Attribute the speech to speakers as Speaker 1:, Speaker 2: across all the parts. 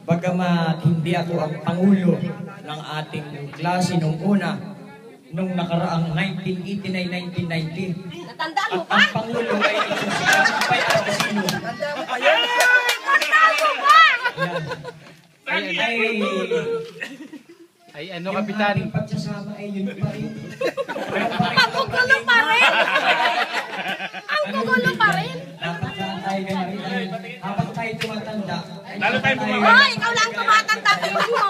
Speaker 1: Bagamat hindi ako ang pangulo ng ating klase nung una, nung nakaraang 1989-1990.
Speaker 2: Natandaan mo
Speaker 1: At
Speaker 2: pa?
Speaker 1: ang pangulo ay si Kapay Agusino.
Speaker 2: Natandaan mo pa yan? Natandaan mo pa?
Speaker 3: Ay, ano, Kapitan?
Speaker 1: Yung ating pagsasama ay yun pa rin.
Speaker 2: Ang gugulo pa rin! Ang gugulo pa rin!
Speaker 1: Habang tayo tumatanda.
Speaker 3: Lalo tayo bumaba.
Speaker 2: Hoy, ikaw lang tumatanda, tingnan mo.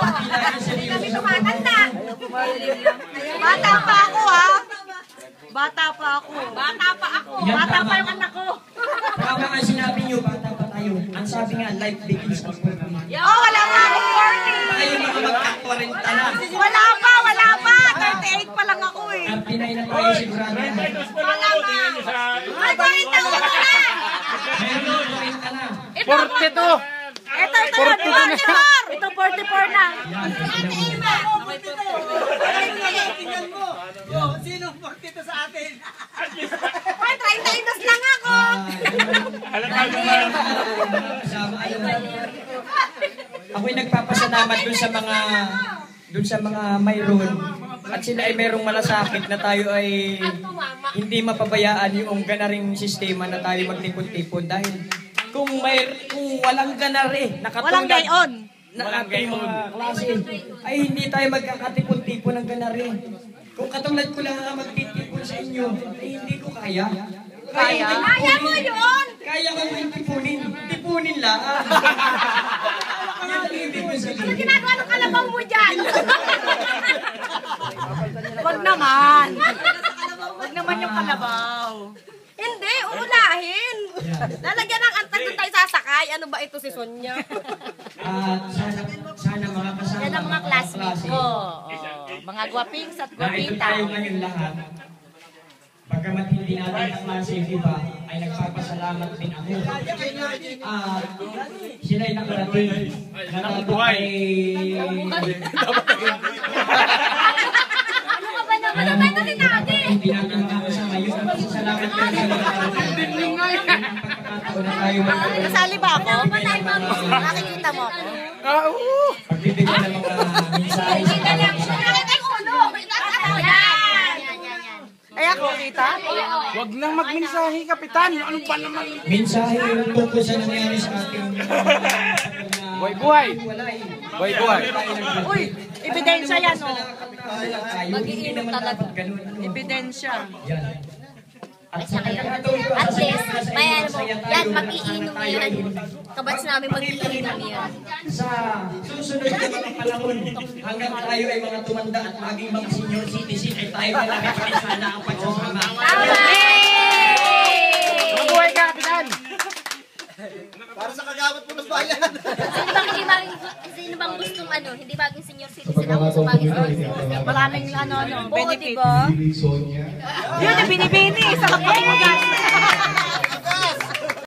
Speaker 2: Hindi kami tumatanda. Bata pa ako, ha? Bata pa ako. Bata pa ako. Bata pa yung anak ko.
Speaker 1: Tama nga sinabi niyo, bata pa tayo. Ang sabi nga, life begins at 40.
Speaker 2: Oh, wala pa akong 40.
Speaker 1: Tayo mga magka-40 na.
Speaker 2: Wala pa, wala pa. 38 pa lang ako eh.
Speaker 1: Ang Pinay na tayo sigurado yan.
Speaker 2: Wala pa. Ay, 40 ako na.
Speaker 1: Meron 40 na.
Speaker 3: 42!
Speaker 2: Ito, 44. Ito, 44 na.
Speaker 1: Yan,
Speaker 2: Ate Emma.
Speaker 4: Tingnan mo. Sino magtito sa atin?
Speaker 2: Ay, 32 lang ako.
Speaker 1: Ako'y nagpapasalamat dun sa mga mayroon at sila ay merong malasakit na tayo ay hindi mapabayaan yung ganaring sistema na tayo magtipon-tipon dahil kung walang ganari
Speaker 2: Walang gayon.
Speaker 1: na ating mga klase ay hindi tayo magkakatipon-tipon ng ganari. Kung katulad ko lang nga magtitipon sa inyo ay hindi ko kaya.
Speaker 2: Kaya mo yun.
Speaker 1: Kaya ko yung tipunin lang. Yan ang ibig ko
Speaker 2: Ano
Speaker 1: sabihin.
Speaker 2: ginagawa ng kalabaw mo dyan? Wag naman. Wag naman yung kalabaw. Hindi, uulahin. Lalagyan ng antag doon tayo sasakay. Ano ba ito si Sonia?
Speaker 1: At sana mga kasama.
Speaker 2: Yan ang mga classmates ko. Mga gwapings at
Speaker 1: Na ito
Speaker 2: gwapita.
Speaker 1: tayo ngayon lahat. Bagamat hindi natin ang klase, di ba, ay nagpapasalamat din ako. At sila'y nakarating.
Speaker 3: Nakabuhay.
Speaker 2: Ano ka ba naman? Ano ba si Tati?
Speaker 1: Hindi natin makakasama yun. Ang pasasalamat ko sa pagkakataon na tayo magkaroon.
Speaker 2: Kasali ba ako? Nakikita mo ako?
Speaker 1: Pagbibigyan ng mga mensahe sa bawat isa.
Speaker 2: Nakita yung ulo. Yan. Ay ako kita?
Speaker 3: Huwag nang magmensahe, Kapitan. Ano ba naman?
Speaker 1: Mensahe yung tungkol sa nangyari sa ating
Speaker 3: Buhay-buhay. Buhay-buhay.
Speaker 2: Uy, ebidensya yan o.
Speaker 1: Mag-iinom talaga.
Speaker 2: Ebidensya.
Speaker 1: Yan. At sa pagkakataon ko,
Speaker 5: At least,
Speaker 1: sa
Speaker 5: may ano mo,
Speaker 1: masaya tayo
Speaker 5: yan,
Speaker 1: na
Speaker 5: mag-iinom
Speaker 1: tayo
Speaker 5: yan.
Speaker 1: ay
Speaker 5: Kabats namin mag-iinom yan.
Speaker 1: sa susunod na mga panahon hanggang tayo ay mga tumanda at maging mga senior citizen ay tayo na nakikita sana ang pagsasama.
Speaker 3: Mabuhay ka, Kapitan!
Speaker 4: Para sa kagawad po ng bayan.
Speaker 5: Sino bang gustong ano, hindi baging senior citizen ako gusto baging senior citizen.
Speaker 2: Maraming
Speaker 5: Oo,
Speaker 2: benefit.
Speaker 5: diba?
Speaker 2: Yun yung binibini sa kapatid mo guys.